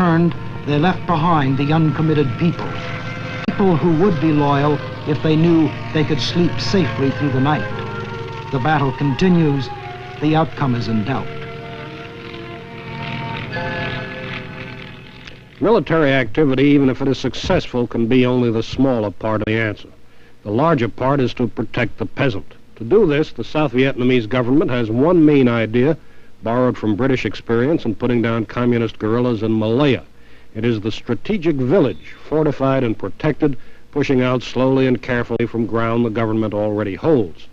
returned, they left behind the uncommitted people. People who would be loyal if they knew they could sleep safely through the night. The battle continues. The outcome is in doubt. Military activity, even if it is successful, can be only the smaller part of the answer. The larger part is to protect the peasant. To do this, the South Vietnamese government has one main idea, borrowed from British experience in putting down communist guerrillas in Malaya. It is the strategic village, fortified and protected, pushing out slowly and carefully from ground the government already holds.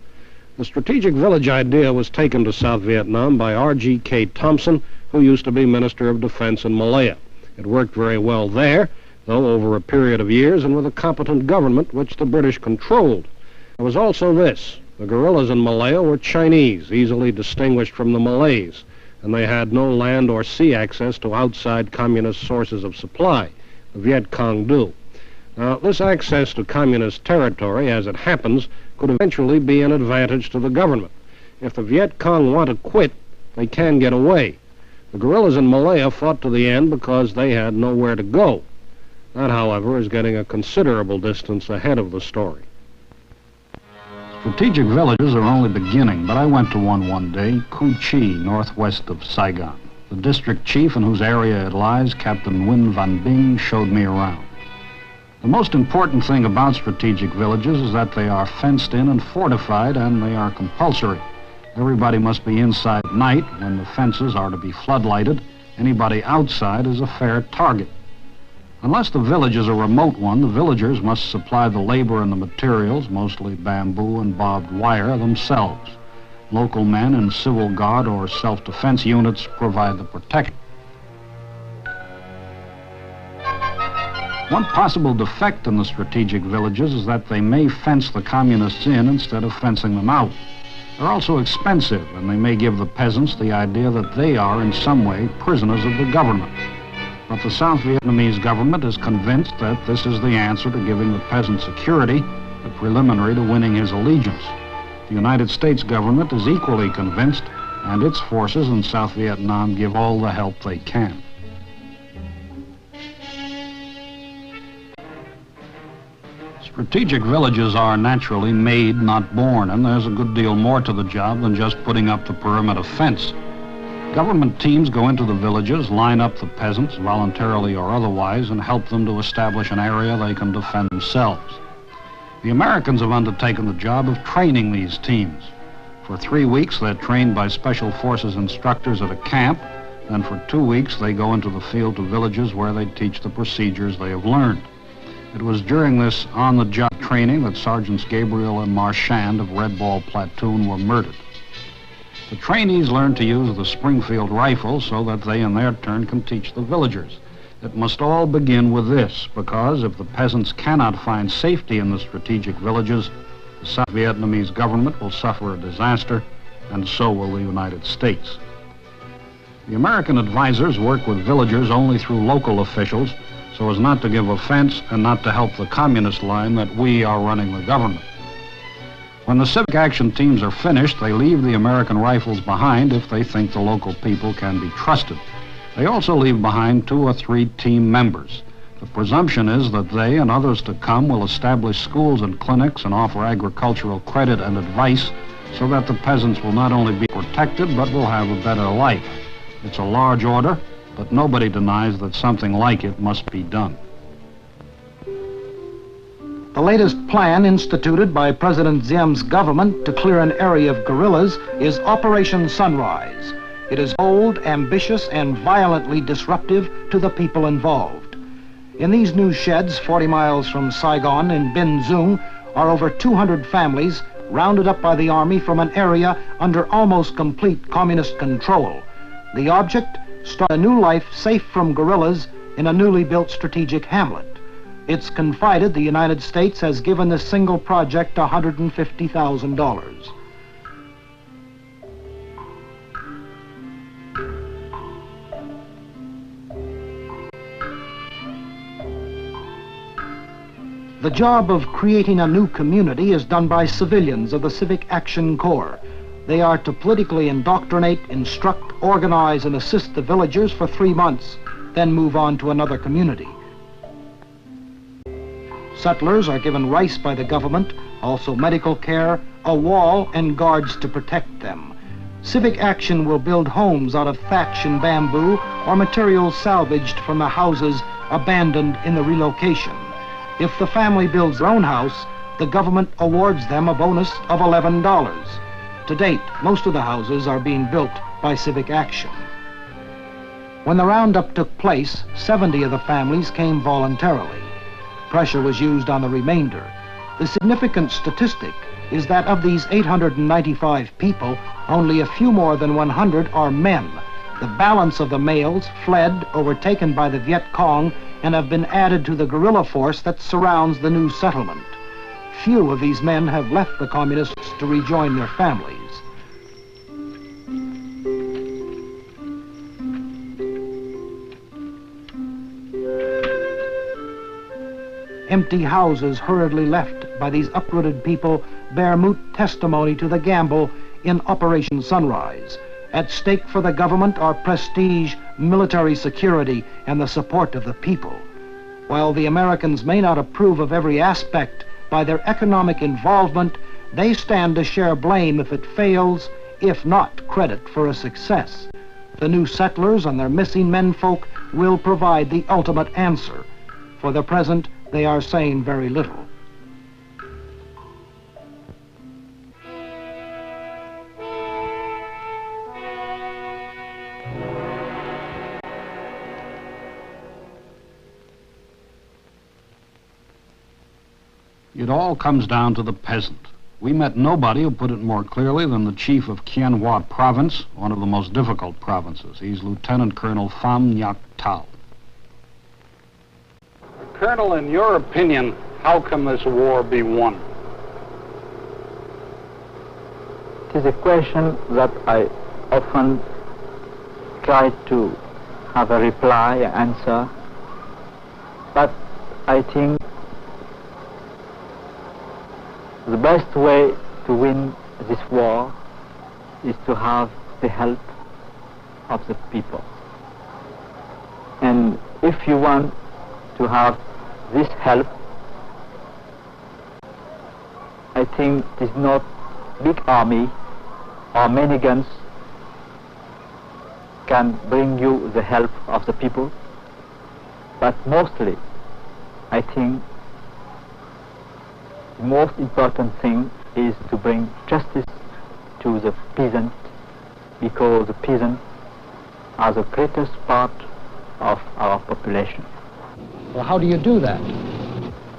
The strategic village idea was taken to South Vietnam by R.G.K. Thompson, who used to be Minister of Defense in Malaya. It worked very well there, though over a period of years and with a competent government which the British controlled. There was also this. The guerrillas in Malaya were Chinese, easily distinguished from the Malays, and they had no land or sea access to outside communist sources of supply. The Viet Cong do. Now, this access to communist territory, as it happens, could eventually be an advantage to the government. If the Viet Cong want to quit, they can get away. The guerrillas in Malaya fought to the end because they had nowhere to go. That, however, is getting a considerable distance ahead of the story. Strategic villages are only beginning, but I went to one day, Cu Chi, northwest of Saigon. The district chief in whose area it lies, Captain Nguyen Van Binh, showed me around. The most important thing about strategic villages is that they are fenced in and fortified, and they are compulsory. Everybody must be inside at night when the fences are to be floodlighted. Anybody outside is a fair target. Unless the village is a remote one, the villagers must supply the labor and the materials, mostly bamboo and barbed wire, themselves. Local men in civil guard or self-defense units provide the protection. One possible defect in the strategic villages is that they may fence the communists in instead of fencing them out. They're also expensive, and they may give the peasants the idea that they are in some way prisoners of the government. But the South Vietnamese government is convinced that this is the answer to giving the peasant security, the preliminary to winning his allegiance. The United States government is equally convinced, and its forces in South Vietnam give all the help they can. Strategic villages are naturally made, not born, and there's a good deal more to the job than just putting up the perimeter fence. Government teams go into the villages, line up the peasants, voluntarily or otherwise, and help them to establish an area they can defend themselves. The Americans have undertaken the job of training these teams. For 3 weeks, they're trained by Special Forces instructors at a camp, and for 2 weeks, they go into the field to villages where they teach the procedures they have learned. It was during this on-the-job training that Sergeants Gabriel and Marchand of Red Ball Platoon were murdered. The trainees learned to use the Springfield rifle so that they in their turn can teach the villagers. It must all begin with this, because if the peasants cannot find safety in the strategic villages, the South Vietnamese government will suffer a disaster, and so will the United States. The American advisors work with villagers only through local officials, so as not to give offense and not to help the communist line that we are running the government. When the civic action teams are finished, they leave the American rifles behind if they think the local people can be trusted. They also leave behind 2 or 3 team members. The presumption is that they and others to come will establish schools and clinics and offer agricultural credit and advice so that the peasants will not only be protected but will have a better life. It's a large order, but nobody denies that something like it must be done. The latest plan instituted by President Diem's government to clear an area of guerrillas is Operation Sunrise. It is bold, ambitious, and violently disruptive to the people involved. In these new sheds 40 miles from Saigon in Bin Dung are over 200 families rounded up by the Army from an area under almost complete communist control. The object? Start a new life safe from guerrillas in a newly built strategic hamlet. It's confided the United States has given this single project $150,000. The job of creating a new community is done by civilians of the Civic Action Corps. They are to politically indoctrinate, instruct, organize, and assist the villagers for 3 months. then move on to another community. Settlers are given rice by the government, also medical care, a wall, and guards to protect them. Civic Action will build homes out of thatch and bamboo or materials salvaged from the houses abandoned in the relocation. If the family builds their own house, the government awards them a bonus of $11. To date, most of the houses are being built by Civic Action. When the roundup took place, 70 of the families came voluntarily. Pressure was used on the remainder. The significant statistic is that of these 895 people, only a few more than 100 are men. The balance of the males fled, overtaken by the Viet Cong, and have been added to the guerrilla force that surrounds the new settlement. Few of these men have left the communists to rejoin their families. Empty houses hurriedly left by these uprooted people bear moot testimony to the gamble in Operation Sunrise. At stake for the government are prestige, military security, and the support of the people. While the Americans may not approve of every aspect, by their economic involvement, they stand to share blame if it fails, if not credit for a success. The new settlers and their missing menfolk will provide the ultimate answer. For the present, they are saying very little. It all comes down to the peasant. We met nobody who put it more clearly than the chief of Kien Hoa province, one of the most difficult provinces. He's Lieutenant Colonel Pham Ngoc Thao. Colonel, in your opinion, how can this war be won? It is a question that I often try to have a reply, answer, but I think the best way to win this war is to have the help of the people. And if you want to have this help, I think it is not big army or many guns can bring you the help of the people, but mostly I think the most important thing is to bring justice to the peasant, because the peasants are the greatest part of our population. Well, how do you do that?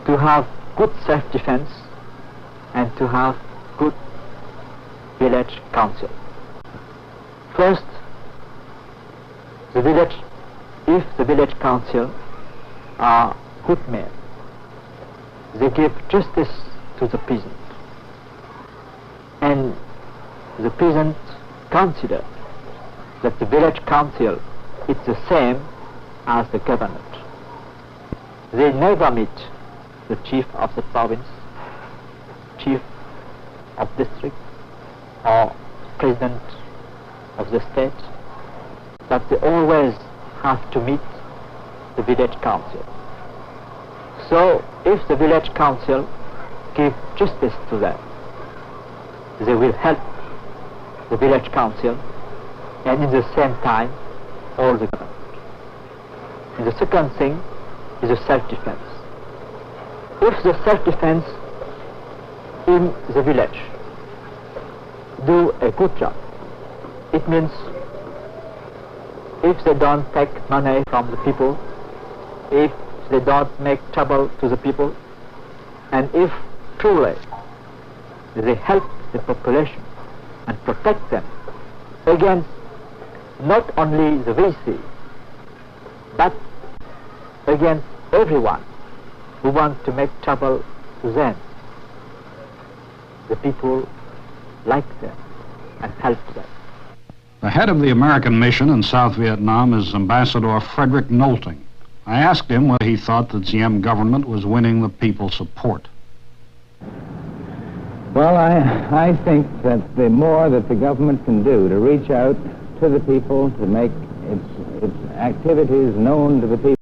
To have good self-defense and to have good village council. First, the village, if the village council are good men, they give justice to the peasant. And the peasant consider that the village council is the same as the government. They never meet the chief of the province, chief of district, or president of the state, but they always have to meet the village council. So if the village council give justice to them, they will help the village council and in the same time all the government. And the second thing is the self-defense. If the self-defense in the village do a good job, it means if they don't take money from the people, if they don't make trouble to the people, and if truly they help the population and protect them against not only the VC, but against everyone who wants to make trouble to them, the people like them and help them. The head of the American mission in South Vietnam is Ambassador Frederick Nolting. I asked him whether he thought the Diem government was winning the people's support. Well, I think that the more that the government can do to reach out to the people, to make its activities known to the people.